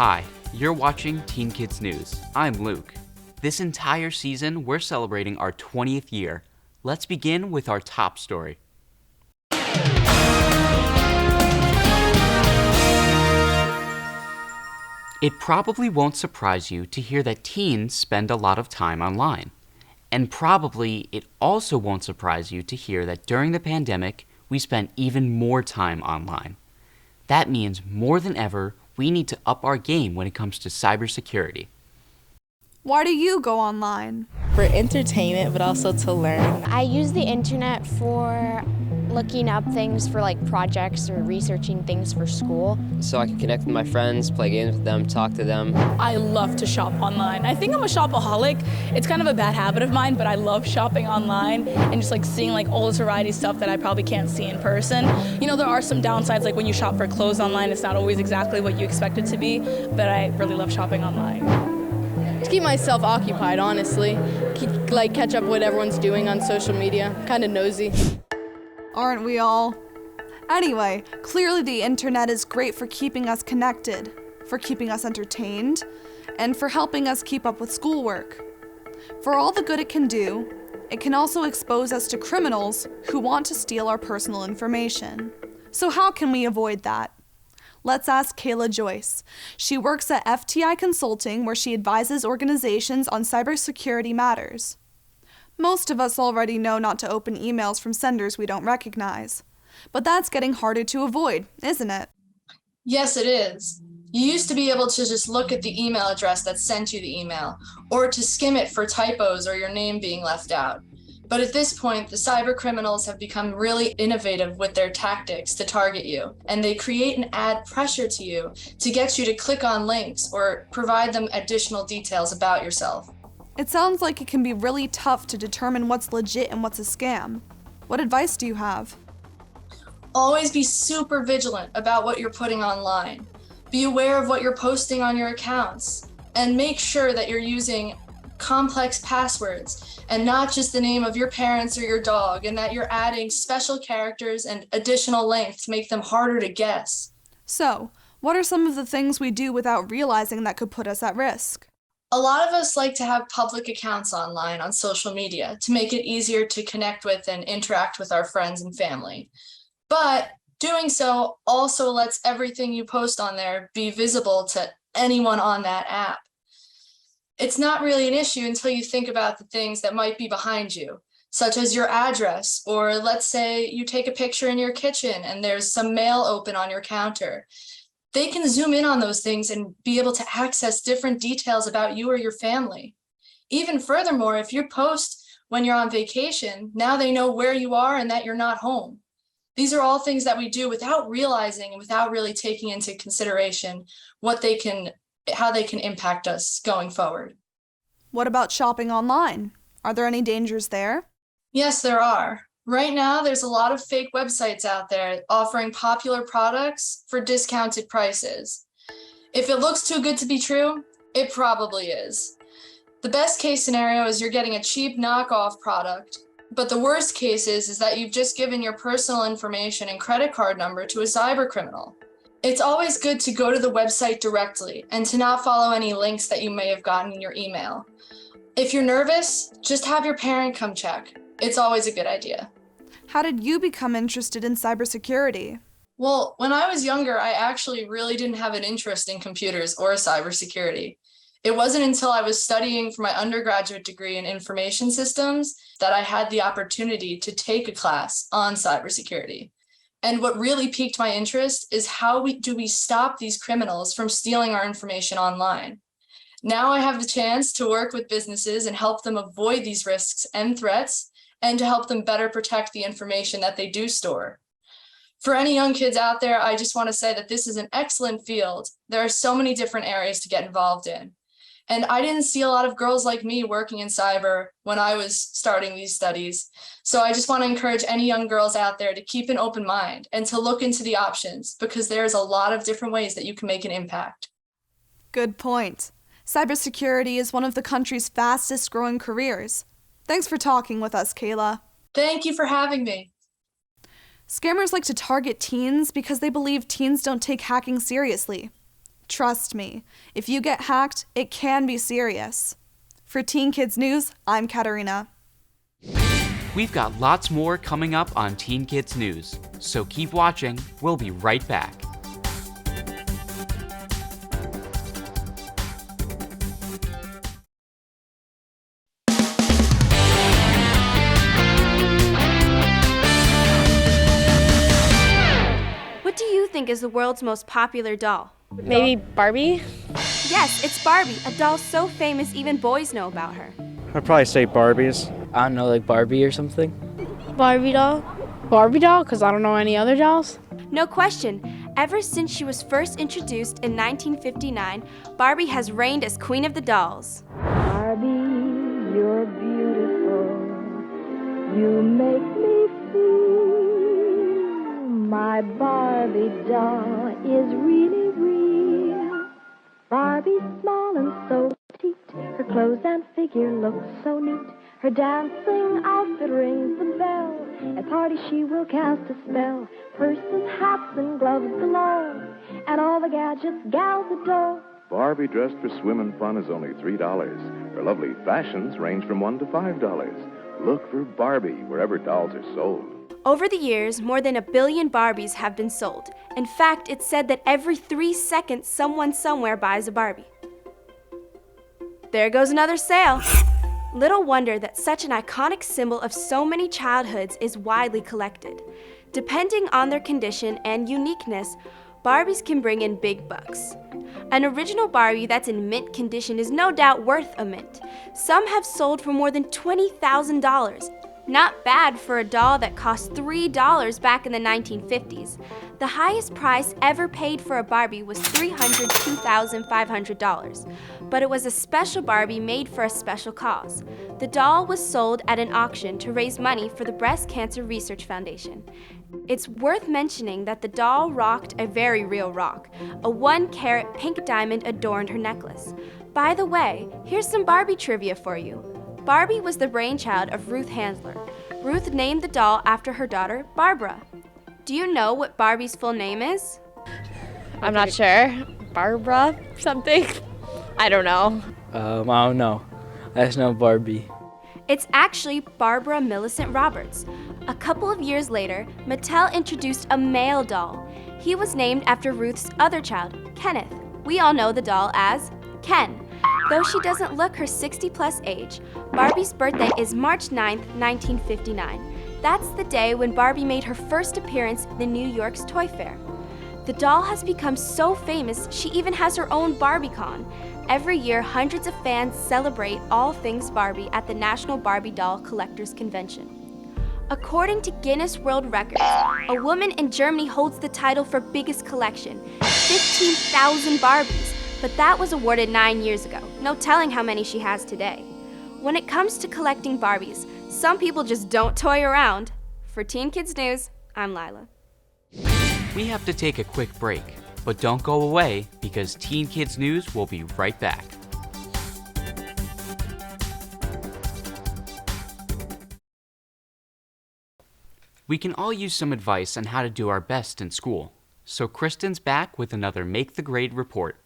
Hi, you're watching Teen Kids News. I'm Luke. This entire season, we're celebrating our 20th year. Let's begin with our top story. It probably won't surprise you to hear that teens spend a lot of time online. And probably it also won't surprise you to hear that during the pandemic, we spent even more time online. That means more than ever, we need to up our game when it comes to cybersecurity. Why do you go online? For entertainment, but also to learn. I use the internet for looking up things for like projects or researching things for school. So I can connect with my friends, play games with them, talk to them. I love to shop online. I think I'm a shopaholic. It's kind of a bad habit of mine, but I love shopping online and just like seeing like all this variety stuff that I probably can't see in person. You know, there are some downsides, like when you shop for clothes online, it's not always exactly what you expect it to be, but I really love shopping online. To keep myself occupied, honestly. Catch up what everyone's doing on social media. Kind of nosy. Aren't we all? Anyway, clearly the internet is great for keeping us connected, for keeping us entertained, and for helping us keep up with schoolwork. For all the good it can do, it can also expose us to criminals who want to steal our personal information. So how can we avoid that? Let's ask Kayla Joyce. She works at FTI Consulting, where she advises organizations on cybersecurity matters. Most of us already know not to open emails from senders we don't recognize. But that's getting harder to avoid, isn't it? Yes, it is. You used to be able to just look at the email address that sent you the email, or to skim it for typos or your name being left out. But at this point, the cyber criminals have become really innovative with their tactics to target you, and they create and add pressure to you to get you to click on links or provide them additional details about yourself. It sounds like it can be really tough to determine what's legit and what's a scam. What advice do you have? Always be super vigilant about what you're putting online. Be aware of what you're posting on your accounts, and make sure that you're using complex passwords and not just the name of your parents or your dog, and that you're adding special characters and additional length to make them harder to guess. So, what are some of the things we do without realizing that could put us at risk? A lot of us like to have public accounts online on social media to make it easier to connect with and interact with our friends and family. But doing so also lets everything you post on there be visible to anyone on that app. It's not really an issue until you think about the things that might be behind you, such as your address, or let's say you take a picture in your kitchen and there's some mail open on your counter. They can zoom in on those things and be able to access different details about you or your family. Even furthermore, if you post when you're on vacation, now they know where you are and that you're not home. These are all things that we do without realizing and without really taking into consideration how they can impact us going forward. What about shopping online? Are there any dangers there? Yes, there are. Right now, there's a lot of fake websites out there offering popular products for discounted prices. If it looks too good to be true, it probably is. The best case scenario is you're getting a cheap knockoff product, but the worst case is that you've just given your personal information and credit card number to a cyber criminal. It's always good to go to the website directly and to not follow any links that you may have gotten in your email. If you're nervous, just have your parent come check. It's always a good idea. How did you become interested in cybersecurity? Well, when I was younger, I actually really didn't have an interest in computers or cybersecurity. It wasn't until I was studying for my undergraduate degree in information systems that I had the opportunity to take a class on cybersecurity. And what really piqued my interest is how do we stop these criminals from stealing our information online? Now I have the chance to work with businesses and help them avoid these risks and threats, and to help them better protect the information that they do store. For any young kids out there, I just want to say that this is an excellent field. There are so many different areas to get involved in. And I didn't see a lot of girls like me working in cyber when I was starting these studies. So I just want to encourage any young girls out there to keep an open mind and to look into the options, because there's a lot of different ways that you can make an impact. Good point. Cybersecurity is one of the country's fastest growing careers. Thanks for talking with us, Kayla. Thank you for having me. Scammers like to target teens because they believe teens don't take hacking seriously. Trust me, if you get hacked, it can be serious. For Teen Kids News, I'm Katarina. We've got lots more coming up on Teen Kids News, so keep watching. We'll be right back. What do you think is the world's most popular doll? Maybe Barbie? Yes, it's Barbie, a doll so famous even boys know about her. I'd probably say Barbies. I don't know, like Barbie or something. Barbie doll? Barbie doll? Because I don't know any other dolls. No question. Ever since she was first introduced in 1959, Barbie has reigned as queen of the dolls. Barbie, you're beautiful. You make me feel my Barbie doll is really real. Barbie's small and so petite. Her clothes and figure look so neat. Her dancing outfit rings the bell. At parties she will cast a spell. Purses, hats, and gloves galore. And all the gadgets gals adore. Barbie dressed for swim and fun is only $3. Her lovely fashions range from $1 to $5. Look for Barbie wherever dolls are sold. Over the years, more than 1 billion Barbies have been sold. In fact, it's said that every 3 seconds, someone somewhere buys a Barbie. There goes another sale. Little wonder that such an iconic symbol of so many childhoods is widely collected. Depending on their condition and uniqueness, Barbies can bring in big bucks. An original Barbie that's in mint condition is no doubt worth a mint. Some have sold for more than $20,000. Not bad for a doll that cost $3 back in the 1950s. The highest price ever paid for a Barbie was $302,500, but it was a special Barbie made for a special cause. The doll was sold at an auction to raise money for the Breast Cancer Research Foundation. It's worth mentioning that the doll rocked a very real rock. A 1-carat pink diamond adorned her necklace. By the way, here's some Barbie trivia for you. Barbie was the brainchild of Ruth Handler. Ruth named the doll after her daughter, Barbara. Do you know what Barbie's full name is? I'm not sure. Barbara something? I don't know. I don't know. I just know Barbie. It's actually Barbara Millicent Roberts. A couple of years later, Mattel introduced a male doll. He was named after Ruth's other child, Kenneth. We all know the doll as Ken. Though she doesn't look her 60-plus age, Barbie's birthday is March 9th, 1959. That's the day when Barbie made her first appearance in New York's Toy Fair. The doll has become so famous, she even has her own BarbieCon. Every year, hundreds of fans celebrate all things Barbie at the National Barbie Doll Collectors Convention. According to Guinness World Records, a woman in Germany holds the title for biggest collection, 15,000 Barbies. But that was awarded 9 years ago. No telling how many she has today. When it comes to collecting Barbies, some people just don't toy around. For Teen Kids News, I'm Lila. We have to take a quick break, but don't go away because Teen Kids News will be right back. We can all use some advice on how to do our best in school. So Kristen's back with another Make the Grade report.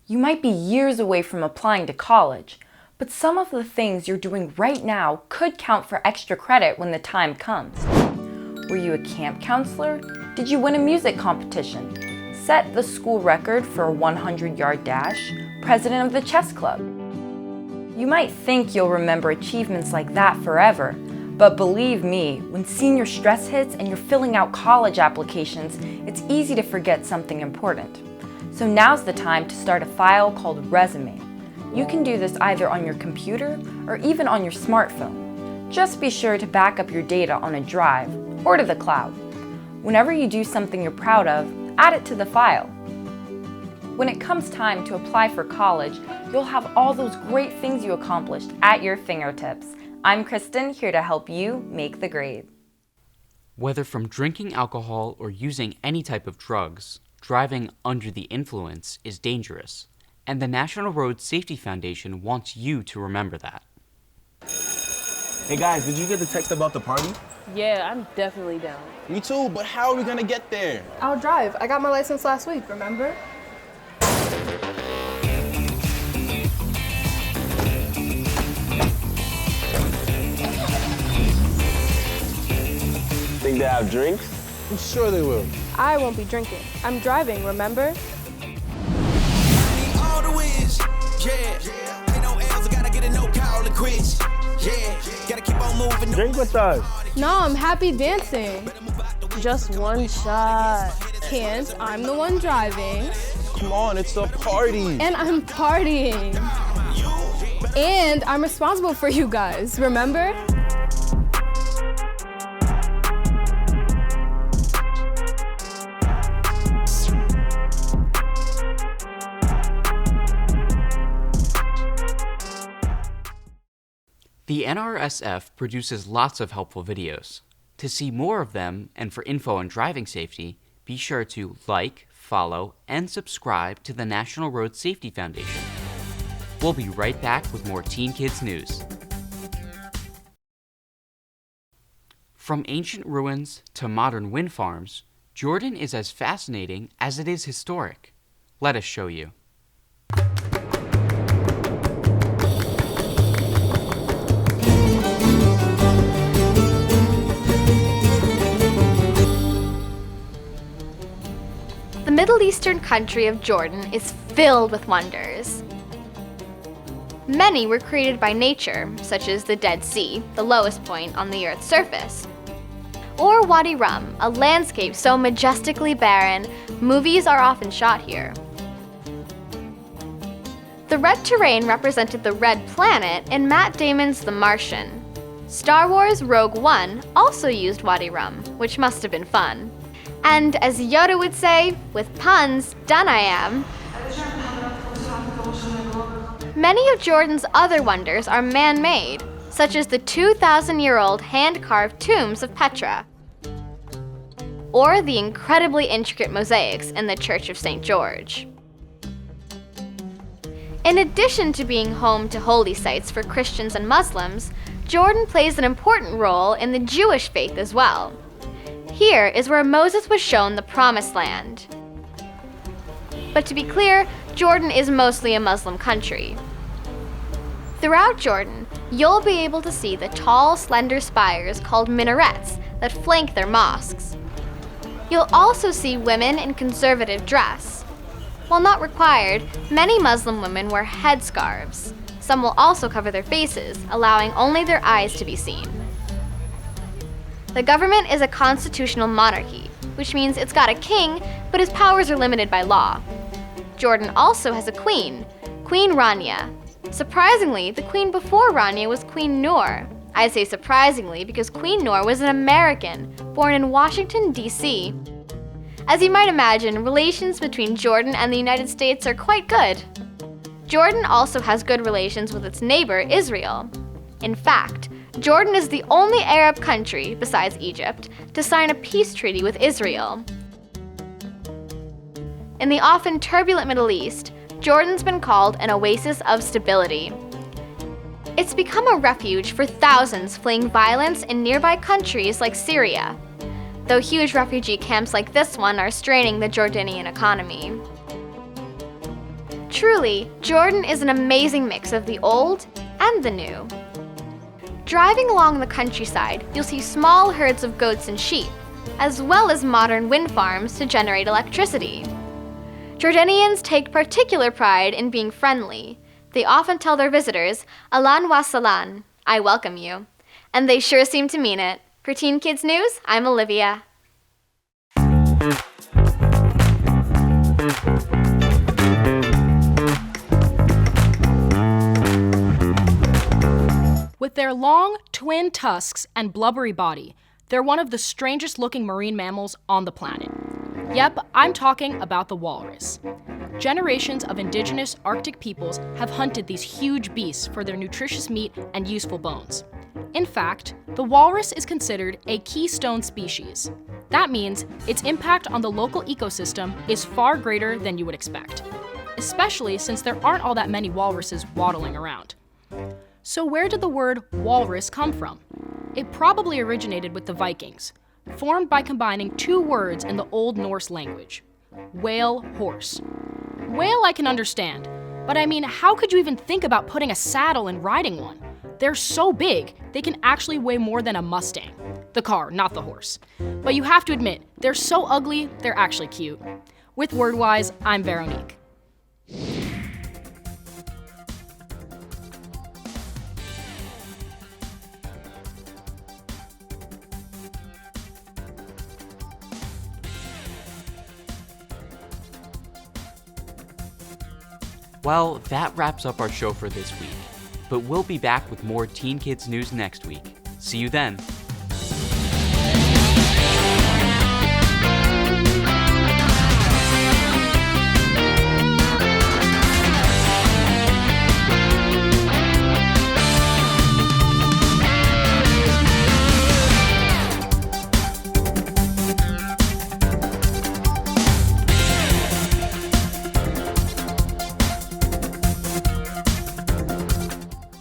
You might be years away from applying to college, but some of the things you're doing right now could count for extra credit when the time comes. Were you a camp counselor? Did you win a music competition? Set the school record for a 100-yard dash? President of the chess club? You might think you'll remember achievements like that forever, but believe me, when senior stress hits and you're filling out college applications, it's easy to forget something important. So now's the time to start a file called resume. You can do this either on your computer or even on your smartphone. Just be sure to back up your data on a drive or to the cloud. Whenever you do something you're proud of, add it to the file. When it comes time to apply for college, you'll have all those great things you accomplished at your fingertips. I'm Kristen, here to help you make the grade. Whether from drinking alcohol or using any type of drugs, driving under the influence is dangerous, and the National Road Safety Foundation wants you to remember that. Hey guys, did you get the text about the party? Yeah, I'm definitely down. Me too, but how are we gonna get there? I'll drive. I got my license last week, remember? they have drinks? I'm sure they will. I won't be drinking. I'm driving, remember? Drink with us. No, I'm happy dancing. Just one shot. Can't. I'm the one driving. Come on, it's a party. And I'm partying. And I'm responsible for you guys, remember? The NRSF produces lots of helpful videos. To see more of them, and for info on driving safety, be sure to like, follow, and subscribe to the National Road Safety Foundation. We'll be right back with more Teen Kids News. From ancient ruins to modern wind farms, Jordan is as fascinating as it is historic. Let us show you. The Middle Eastern country of Jordan is filled with wonders. Many were created by nature, such as the Dead Sea, the lowest point on the Earth's surface. Or Wadi Rum, a landscape so majestically barren, movies are often shot here. The red terrain represented the Red Planet in Matt Damon's The Martian. Star Wars Rogue One also used Wadi Rum, which must have been fun. And as Yoda would say, with puns, done I am. Many of Jordan's other wonders are man-made, such as the 2,000-year-old hand-carved tombs of Petra, or the incredibly intricate mosaics in the Church of St. George. In addition to being home to holy sites for Christians and Muslims, Jordan plays an important role in the Jewish faith as well. Here is where Moses was shown the Promised Land. But to be clear, Jordan is mostly a Muslim country. Throughout Jordan, you'll be able to see the tall, slender spires called minarets that flank their mosques. You'll also see women in conservative dress. While not required, many Muslim women wear headscarves. Some will also cover their faces, allowing only their eyes to be seen. The government is a constitutional monarchy, which means it's got a king, but his powers are limited by law. Jordan also has a queen, Queen Rania. Surprisingly, the queen before Rania was Queen Noor. I say surprisingly because Queen Noor was an American, born in Washington, D.C. As you might imagine, relations between Jordan and the United States are quite good. Jordan also has good relations with its neighbor, Israel. In fact, Jordan is the only Arab country, besides Egypt, to sign a peace treaty with Israel. In the often turbulent Middle East, Jordan's been called an oasis of stability. It's become a refuge for thousands fleeing violence in nearby countries like Syria, though huge refugee camps like this one are straining the Jordanian economy. Truly, Jordan is an amazing mix of the old and the new. Driving along the countryside, you'll see small herds of goats and sheep, as well as modern wind farms to generate electricity. Jordanians take particular pride in being friendly. They often tell their visitors, "Ahlan wa sahlan," I welcome you. And they sure seem to mean it. For Teen Kids News, I'm Olivia. With their long, twin tusks and blubbery body, they're one of the strangest looking marine mammals on the planet. Yep, I'm talking about the walrus. Generations of indigenous Arctic peoples have hunted these huge beasts for their nutritious meat and useful bones. In fact, the walrus is considered a keystone species. That means its impact on the local ecosystem is far greater than you would expect, especially since there aren't all that many walruses waddling around. So where did the word walrus come from? It probably originated with the Vikings, formed by combining two words in the Old Norse language, whale, horse. Whale I can understand, but I mean, how could you even think about putting a saddle and riding one? They're so big, they can actually weigh more than a Mustang. The car, not the horse. But you have to admit, they're so ugly, they're actually cute. With Wordwise, I'm Veronique. Well, that wraps up our show for this week. But we'll be back with more Teen Kids news next week. See you then.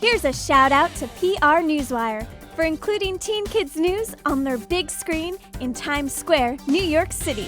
Here's a shout out to PR Newswire for including Teen Kids News on their big screen in Times Square, New York City.